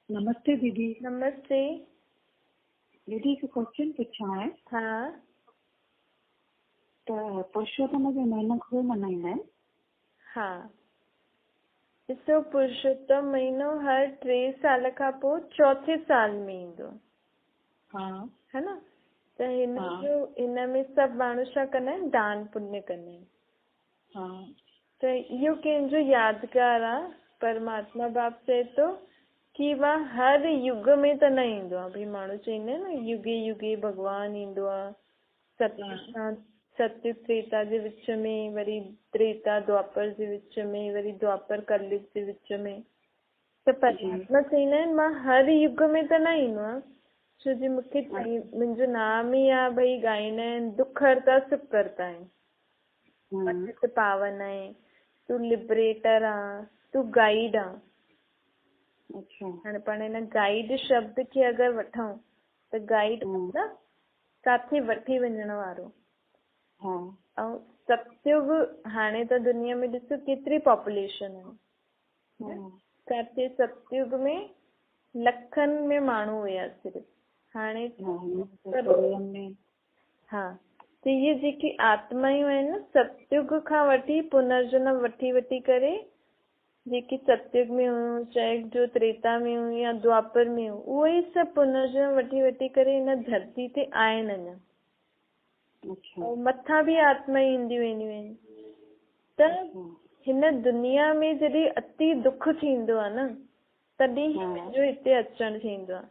नमस्ते दीदी। नमस्ते। दीदी हिकु क्वेश्चन पुछिणो आहे। हाँ त पुरुषोत्तम जो महीनो ख़ूब मल्हाईंदा आहिनि। हाँ ॾिसो, पुरुषोत्तम महीनो हर 3 साल खां पोइ चौथे साल में ईंदो हाँ है न। त हिन में सभु माण्हू छा कंदा आहिनि, दान पुण्य कंदा आहिनि। हाँ त इहो कंहिंजो यादगार आहे। परमात्मा बाप चए थो कि वाह हर युग में त न ईंदो आहे। भई माण्हू चईंदा आहिनि न, युगे युगे भॻवानु ईंदो आहे। सत्य त्रेता जे विच में, वरी त्रेता द्वापर जे विच में, वरी द्वापर कलयुग जे विच में। त परमात्मा चईंदा आहिनि मां हर युग में त न ईंदो आहे, छो जी मूंखे मुंहिंजो नाम ई आहे। भई ॻाईंदा आहिनि, दुख हरता सुख करता है, पतित पावन आहे, तू लिबरेटर आहे, तू गाइड आहे। अच्छा। हाणे पाण हिन गाइड शब्द खे अगरि वठूं त गाइड मतिलबु काथे वठी वञण वारो। ऐं सतयुग, हाणे त दुनिया में ॾिसो केतिरी पॉपुलेशन आहे। काथे सतयुग में लखनि में माण्हू हुया सिर्फ़। हाणे हाँ, त इहे जेकी आत्मायूं आहिनि न, सतयुग खां वठी पुनर्जन्म वठी वठी करे, जेकी सतयुग में हुयूं, चाहे जो त्रेता में हुयूं या द्वापर में हुयूं, उहे ई सभु पुनर्जन्म वठी वठी करे हिन धरती ते आहिनि अञा। ऐं मथां बि आत्मा ईंदियूं वेंदियूं आहिनि। त हिन दुनिया में जॾहिं अति दुख थींदो आहे न, तॾहिं ई मुंहिंजो हिते अचणु थींदो आहे।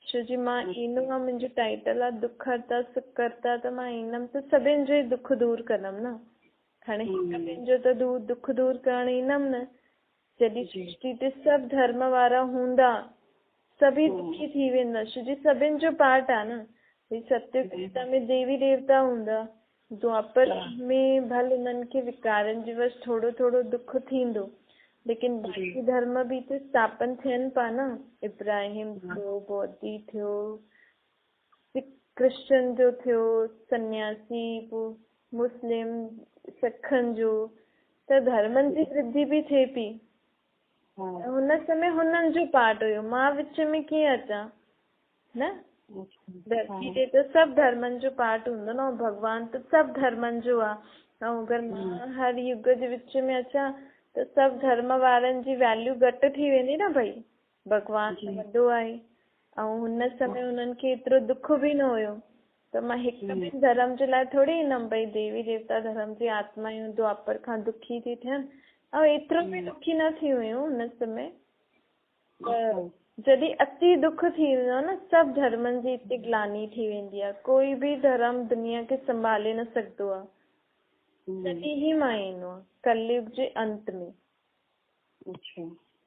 छो जी मां ईंदो आहे, मुंहिंजो टाइटल आहे दुख हरता सुख करता। त मां ईंदमि त सभिनि जो ई दुख दूर कंदमि न। हाणे हिकु जो त दुख दूर करणु ईंदमि न। जॾहिं सृष्टि ते सभु धर्म वारा हूंदा, सभी दुखी थी वेंदा, छो जी सभिनि जो पार्ट आहे न। भई सत्य में देवी देवता हूंदा, द्वापर में भले उन्हनि खे विकारनि जी वजह थोरो थोरो दुख थींदो, लेकिन बाक़ी धर्म बि त स्थापन थियनि पिया न। इब्राहिम थियो, बौद्धी थियो, क्रिश्चन जो थियो, सन्यासी, पोइ मुस्लिम, सिखनि जो, त धर्मनि जी वृद्धि बि थिए पई। हुन समय हुननि जो पार्ट हुयो, मां विच में कीअं अचां न। धरती ते त सभु धर्मनि जो पार्ट हूंदो न, भॻवानु त सभु धर्मनि जो आहे। ऐं अगरि मां हर युग जे विच में अचां त सभु धर्म वारनि जी वैल्यू घटि थी वेंदी न। भई भॻवानु वॾो आहे ऐं हुन समय हुननि खे एतिरो दुख बि न हुयो, त मां हिकु ॿिनि धर्म जे लाइ थोरी ईंदमि। भई देवी देवता धर्म जी आत्मायूं द्वापर खां दुखी थी थियनि, ऐं एतिरो बि दुखी न थी हुयूं हुन समय। जॾहिं अति दुख थी वेंदो आहे न, सभु धर्मनि जी हिते ग्लानी थी वेंदी आहे। कोई बि धर्म दुनिया खे संभाले न सघंदो आहे। तॾहिं ई मां ईंदो आहे कलयुग जे अंत में।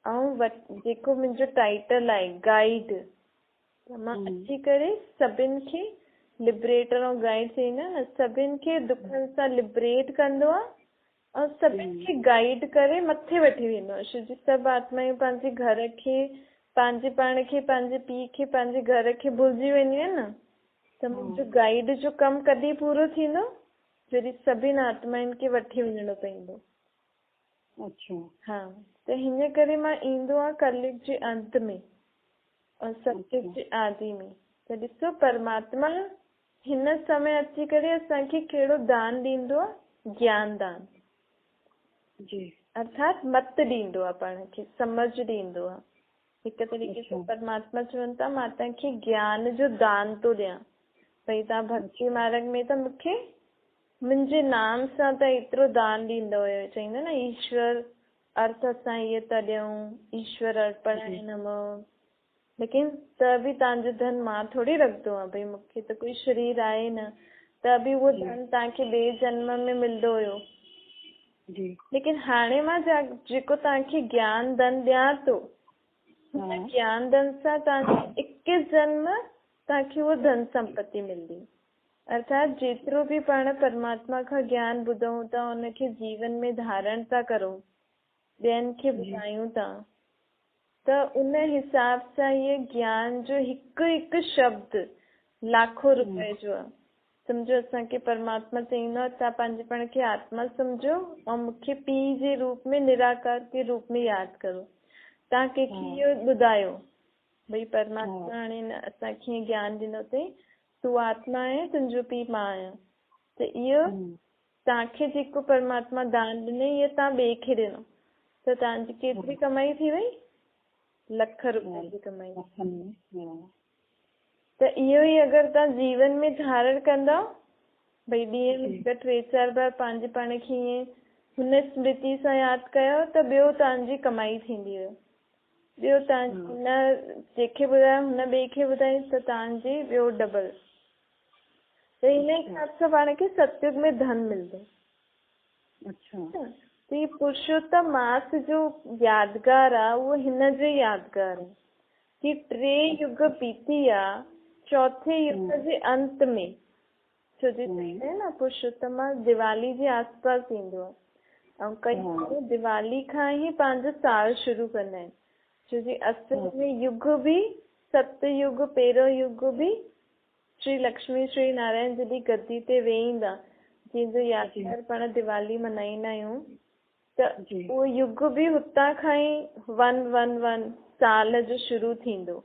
ऐं जेको मुंहिंजो टाइटल आहे गाइड, त मां अची करे सभिनि खे लिबरेटर ऐं गाइड चईंदा न, सभिनि खे दुखनि सां लिबरेट कंदो आहे ऐं सभिनि खे गाइड करे मथे वठी वेंदो आहे। छो जी सभु आत्मायूं पंहिंजे घर खे, पंहिंजे पाण खे, पंहिंजे पीउ खे, पंहिंजे घर खे भुलिजी वेंदियूं आहिनि न। त मुंहिंजो गाइड जो कमु कॾहिं पूरो थींदो, जॾहिं सभिनि आत्माउनि खे वठी वञिणो पवंदो। हाँ, त हिन करे मां ईंदो आहे कलयुग जे अंत में और सतयुग जे आदि में। त ॾिसो, परमात्मा हिन समय अची करे असांखे कहिड़ो दान ॾींदो आहे, ज्ञान दान। अर्थात मत ॾींदो आहे, पाण खे समझ ॾींदो आहे। हिकु तरीक़े सां परमात्मा चवनि था मां तव्हांखे ज्ञान जो दान थो ॾियां। भई तव्हां भक्ति मार्ग में त मूंखे मुंहिंजे नाम सां त एतिरो दान ॾींदो हुयो। चईंदा न ईश्वर अर्थ असां इहे था ॾियूं, ईश्वर अर्पणाय नमः। लेकिन त बि तव्हांजो धन मां थोरी रखंदो आहियां। भई मूंखे त कोई शरीर आहे न, त बि उहो धन तव्हांखे ॿिए जन्म में मिलंदो हुयो। लेकिन हाणे मां जेको तव्हांखे ज्ञान धन ॾियां थो, हुन ज्ञान धन सां तव्हांखे 21 जन्म तव्हांखे उहो धन संपत्ति मिलंदी। अर्थात जेतिरो बि पाण परमात्मा खां ज्ञान ॿुधूं था, हुनखे जीवन में धारण था करूं, ॿियनि खे ॿुधायूं था, त उन हिसाब सां इहे ज्ञान जो हिकु हिकु शब्द लाखों रुपए जो आहे। सम्झो असांखे परमात्मा चईंदो आहे तव्हां पंहिंजे पाण खे आत्मा सम्झो ऐं मूंखे पीउ जे रूप में, निराकार के रूप में यादि करो। तव्हां कंहिंखे इहो ॿुधायो भई परमात्मा हाणे असांखे हीअं ज्ञान ॾिनो अथई, तूं आत्मा आहे, तुंहिंजो पीउ मां आहियां, त इहो तव्हांखे जेको परमात्मा दान ॾिनई इहो तव्हां ॿिए खे ॾिनो, त तव्हांजी केतिरी कमाई थी वई? लख रुपए जी कमाई। त इहो ई अगरि तव्हां जीवन में धारण कंदव, भई ॾींहं में 2-4 बार पंहिंजे पाण खे ईअं हुन स्मृति सां यादि कयो त ॿियो तव्हांजी कमाई थींदी हुई। ॿियो तव्हां हुन जंहिंखे ॿुधायो हुन ॿिए खे ॿुधाई त तव्हांजी ॿियो डबल। त हिन हिसाब सां पाण खे सतयुग में धन मिलंदो। अच्छा, त ये पुरुषोत्तम मास जो यादगार आहे उहो हिन जो यादगार आहे कि 3 युग बीती विया, 4थे युग जे अंत में, छो जे है न पुरुषोत्तम मास दिवाली जे आसपास ईंदो आहे, ऐं कई माण्हू दिवाली खां ई पंहिंजो साल शुरू कंदा आहिनि, छो जे असल में युग बि सतयुग पहिरियों युग बि श्री लक्ष्मी श्री नारायण जॾहिं गद्दी ते वेहींदा, जंहिंजो यादगार पाण दिवाली मल्हाईंदा आहियूं, त उहो युग बि हुतां खां ई 111 साल जो शुरू थींदो।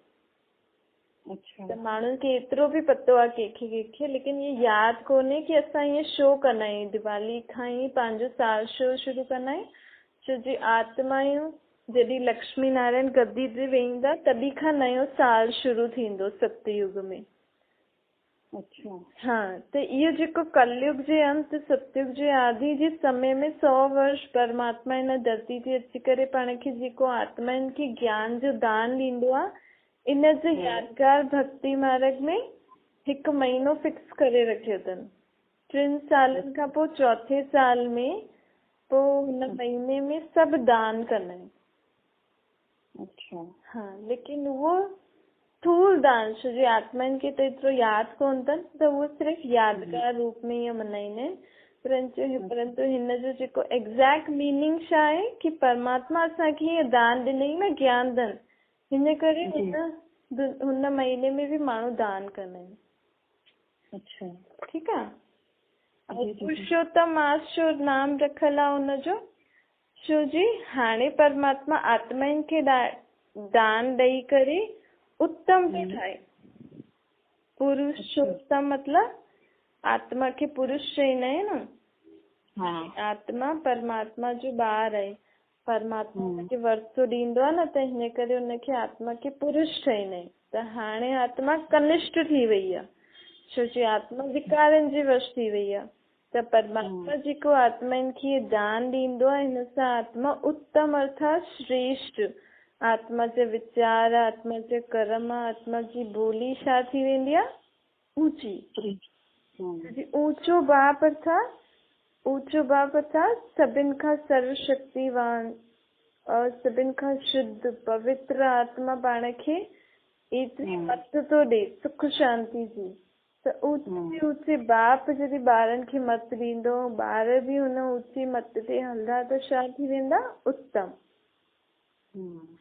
अच्छा, त माण्हुनि खे एतिरो बि पतो आहे कंहिंखे, लेकिन इहे यादि कोन्हे कि असां ईअं छो कंदा आहियूं, दिवाली खां ई पंहिंजो साल छो शुरू कंदा आहियूं, छो जे आत्मायूं जॾहिं लक्ष्मी नारायण गद्दी ते वेहींदा तॾहिं खां नयो साल शुरू थींदो सतयुग में। अच्छा, हाँ, त इहो जेको कलयुग जे अंत सतयुग जे आदि जे समय में 100 वर्ष परमात्मा हिन धरती ते अची करे पाण खे जेको आत्माउनि खे ज्ञान जो दान ॾींदो आहे, इन जो यादगार भक्ति मार्ग में 1 महीनो फिक्स करे रखियो अथनि। 3 सालनि खां पोइ 4थे साल में पोइ हुन महीने में सभु दान कंदा आहिनि। अच्छा, हाँ, लेकिन उहो स्थूल दान, छो जे आत्माउनि खे त एतिरो यादि कोन अथनि, त उहो सिर्फ़ु यादगार रूप में ईअं मल्हाईंदा आहिनि। परंतु हिन जो जेको एग्ज़ैक्ट मीनिंग छा आहे कि परमात्मा असांखे हीअ दान ॾिनई न ज्ञान दान, हिन करे हुन महीने में बि माण्हू दान कंदा आहिनि। अच्छा, ठीकु आहे। पुरुषोत्तम मास जो नाम रखियलु आहे हुनजो, छो जी हाणे परमात्मा आत्माउनि खे दान ॾेई करे उत्तम थो ठाहे। पुरुषोत्तम मतलब आत्मा खे पुरुष चईंदा आहियूं न। हाँ। आत्मा परमात्मा जो ॿार आहे, परमात्मा खे वरतो ॾींदो आहे न, त हिन करे हुनखे आत्मा खे पुरुष चईंदा आहिनि। त हाणे आत्मा कनिष्ठ थी वई आहे, छो जे आत्मा विकारनि जे वश थी वई आहे। त परमात्मा जेको आत्माउनि खे दान ॾींदो आहे, हिन सां आत्मा उत्तम अर्थात श्रेष्ठ, आत्मा जे विचार, आत्मा जे कर्म, आत्मा जी बोली छा थी वेंदी आहे? ऊंची। ऊंचो बाप अर्थात सभिनि खां सर्वशक्तिवान और सभिनि खां शुद्ध पवित्र आत्मा पाण खे एतिरी मत थो ॾे सुख शांति जी। त ऊंचे बाप जॾहिं ॿारनि खे मत ॾींदो, ॿार बि हुन ऊंची मत ते हलंदा, त छा थी वेंदा? उत्तम।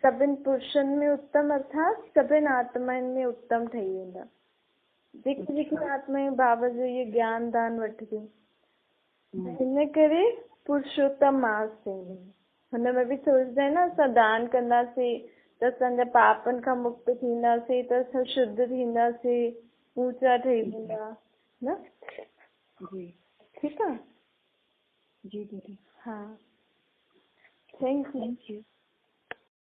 सभिनि पुरुषनि में उत्तम अर्थात सभिनि आत्माउनि में उत्तम ठही वेंदा। जेकी आत्माऊं बाबा जो इहे ज्ञान दान वठंदियूं, हिन करे पुरुषोत्तम मास चईंदा आहिनि। हुनमें बि सोचदा आहिनि न, असां दान कंदासीं त असांजा पापनि खां मुक्त थींदासीं, त असां शुद्ध थींदासीं, ऊंचा ठही वेंदा न। जी, ठीकु आहे। जी दीदी। हाँ, थैंक यू।